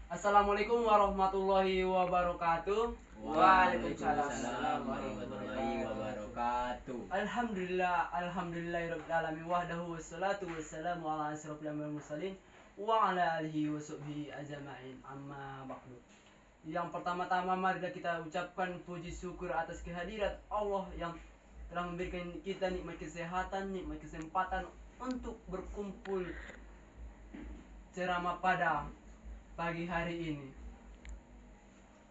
Assalamualaikum warahmatullahi wabarakatuh. Waalaikumsalam warahmatullahi wabarakatuh. Alhamdulillahirabbil alamin wahdahu wassalatu wassalamu ala asyrofil anbiya'i wal mursalin wa ala alihi wa sahbihi ajma'in. Amma ba'du. Yang pertama-tama marilah kita ucapkan puji syukur atas kehadirat Allah yang telah memberikan kita nikmat kesehatan, nikmat kesempatan untuk berkumpul ceramah pada pagi hari ini.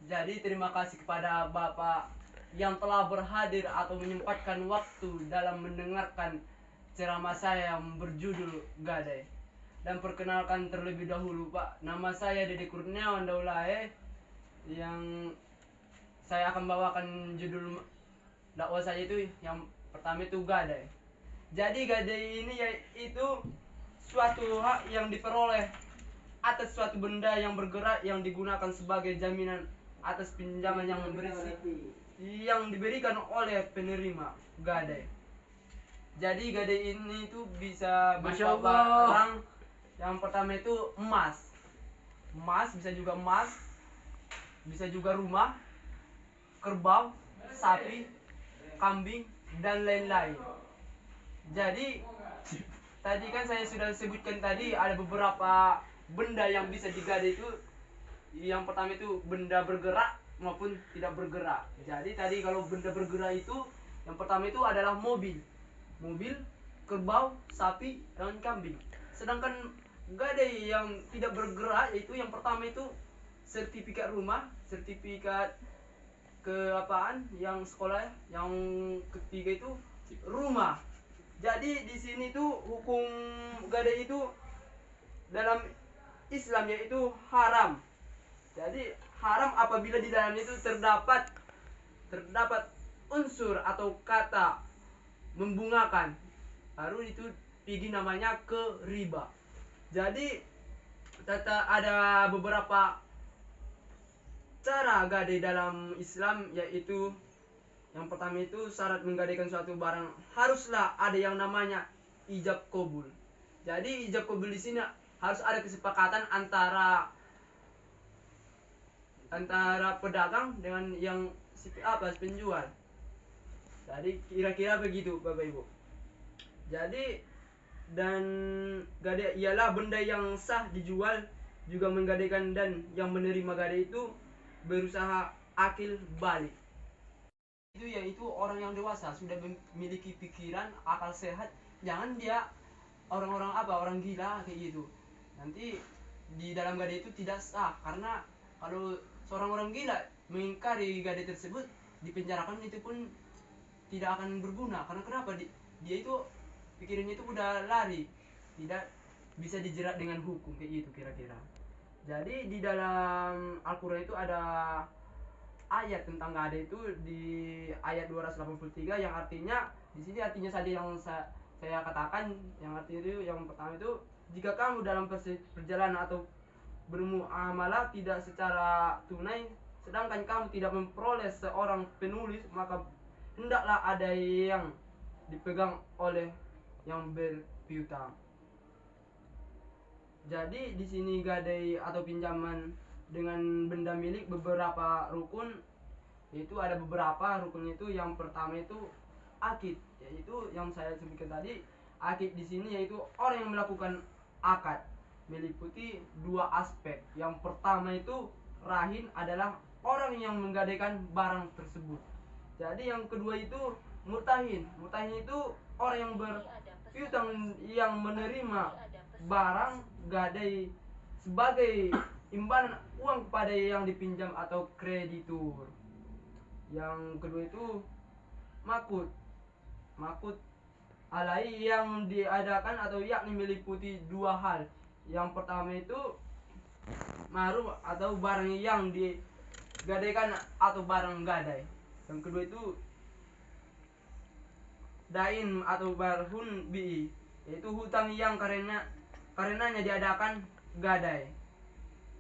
Jadi terima kasih kepada Bapak yang telah berhadir atau menyempatkan waktu dalam mendengarkan ceramah saya yang berjudul Gadai. Dan perkenalkan terlebih dahulu Pak, nama saya Dede Kurniawan Daulae, yang saya akan bawakan judul dakwah saya itu yang pertama itu Gadai. Jadi gadai ini yaitu suatu hak yang diperoleh atas suatu benda yang bergerak yang digunakan sebagai jaminan atas pinjaman yang diberikan oleh penerima gadai. Jadi gadai ini tuh bisa Masya berupa Allah. barang. Yang pertama itu emas. Emas bisa juga emas, bisa juga rumah, kerbau, sapi, kambing, dan lain-lain. Jadi tadi kan saya sudah sebutkan tadi ada beberapa benda yang bisa digadai itu. Yang pertama itu benda bergerak maupun tidak bergerak. Jadi tadi kalau benda bergerak itu yang pertama itu adalah mobil, kerbau, sapi, dan kambing. Sedangkan gadai yang tidak bergerak itu yang pertama itu sertifikat rumah, sertifikat keapaan yang sekolah, yang ketiga itu rumah. Jadi di sini tuh hukum gadai itu dalam Islam yaitu haram. Jadi haram apabila di dalamnya itu terdapat unsur atau kata membungakan. Baru itu pergi namanya ke riba. Jadi ada beberapa cara gadai dalam Islam, yaitu yang pertama itu syarat menggadaikan suatu barang haruslah ada yang namanya ijab kabul. Jadi ijab kabul di sini harus ada kesepakatan antara pedagang dengan yang penjual. Jadi kira-kira begitu Bapak Ibu. Jadi dan gadai ialah benda yang sah dijual juga menggadaikan, dan yang menerima gadai itu berusaha akil balik. Itu yaitu orang yang dewasa sudah memiliki pikiran akal sehat, jangan dia orang gila kayak gitu. Nanti di dalam gadai itu tidak sah, karena kalau seorang orang gila mengingkari gadai tersebut dipenjarakan itu pun tidak akan berguna. Karena kenapa? Dia itu pikirannya itu udah lari, tidak bisa dijerat dengan hukum kayak gitu kira-kira. Jadi di dalam Al-Quran itu ada ayat tentang gadai itu di ayat 283, yang artinya di sini artinya saja yang saya katakan, yang artinya itu yang pertama itu, jika kamu dalam perjalanan atau bermuamalah tidak secara tunai sedangkan kamu tidak memperoleh seorang penulis, maka hendaklah ada yang dipegang oleh yang berpiutang. Jadi di sini gadai atau pinjaman dengan benda milik beberapa rukun, yaitu ada beberapa rukun itu. Yang pertama itu akid, yaitu yang saya sebutkan tadi. Akid di sini yaitu orang yang melakukan akad meliputi dua aspek. Yang pertama itu rahin, adalah orang yang menggadaikan barang tersebut. Jadi yang kedua itu mutahin. Mutahin itu orang yang berpiutang yang menerima barang gadai sebagai imbalan uang kepada yang dipinjam atau kreditur. Yang kedua itu makut. Makut alai yang diadakan atau yakni meliputi dua hal. Yang pertama itu maru atau barang yang digadaikan atau barang gadai. Yang kedua itu dain atau barhun bi, yaitu hutang yang karenanya diadakan gadai.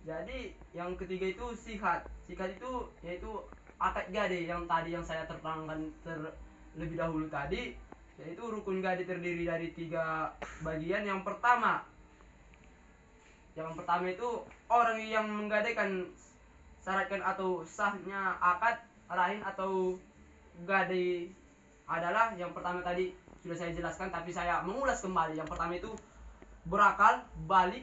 Jadi yang ketiga itu sihat. Sihat itu yaitu akad gadai yang tadi yang saya terangkan terlebih dahulu tadi, yaitu rukun gadai terdiri dari 3 bagian. Yang pertama Yang pertama itu orang yang menggadaikan syaratkan atau sahnya akad rahim atau gadai adalah yang pertama tadi sudah saya jelaskan, tapi saya mengulas kembali. Yang pertama itu berakal, balik.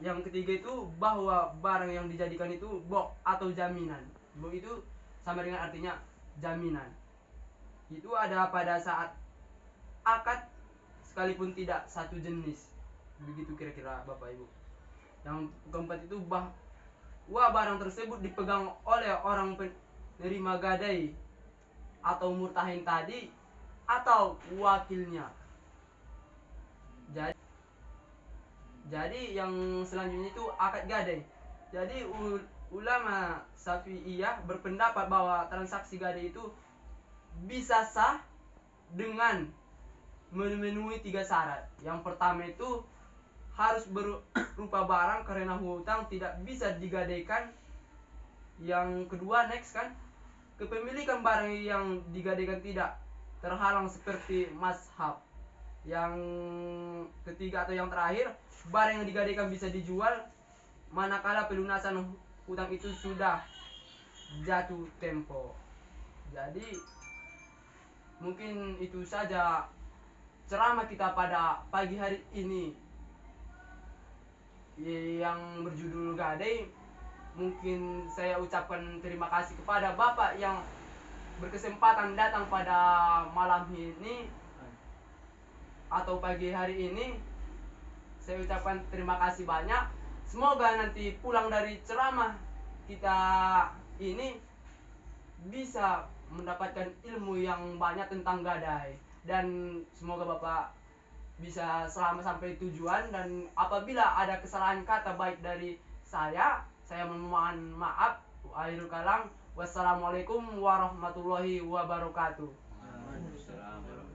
Yang ketiga itu bahwa barang yang dijadikan itu bok atau jaminan. Bok itu sama dengan artinya jaminan. Itu ada pada saat akad sekalipun tidak satu jenis. Begitu kira-kira Bapak Ibu. Yang keempat itu bahwa barang tersebut dipegang oleh orang penerima gadai atau murtahin tadi atau wakilnya. Jadi yang selanjutnya itu akad gadai. Jadi ulama Syafi'iyah berpendapat bahwa transaksi gadai itu bisa sah dengan memenuhi 3 syarat. Yang pertama itu harus berupa barang karena hutang tidak bisa digadaikan. Yang kedua next kan, kepemilikan barang yang digadaikan tidak terhalang seperti mazhab. Yang ketiga atau yang terakhir, barang yang digadaikan bisa dijual manakala pelunasan hutang itu sudah jatuh tempo. Jadi mungkin itu saja ceramah kita pada pagi hari ini yang berjudul gadai. Mungkin saya ucapkan terima kasih kepada Bapak yang berkesempatan datang pada malam ini atau pagi hari ini. Saya ucapkan terima kasih banyak. Semoga nanti pulang dari ceramah kita ini bisa mendapatkan ilmu yang banyak tentang gadai, dan semoga Bapak bisa selamat sampai tujuan. Dan apabila ada kesalahan kata baik dari saya memohon maaf. Akhirul kalam, wassalamualaikum warahmatullahi wabarakatuh. Waalaikumsalam.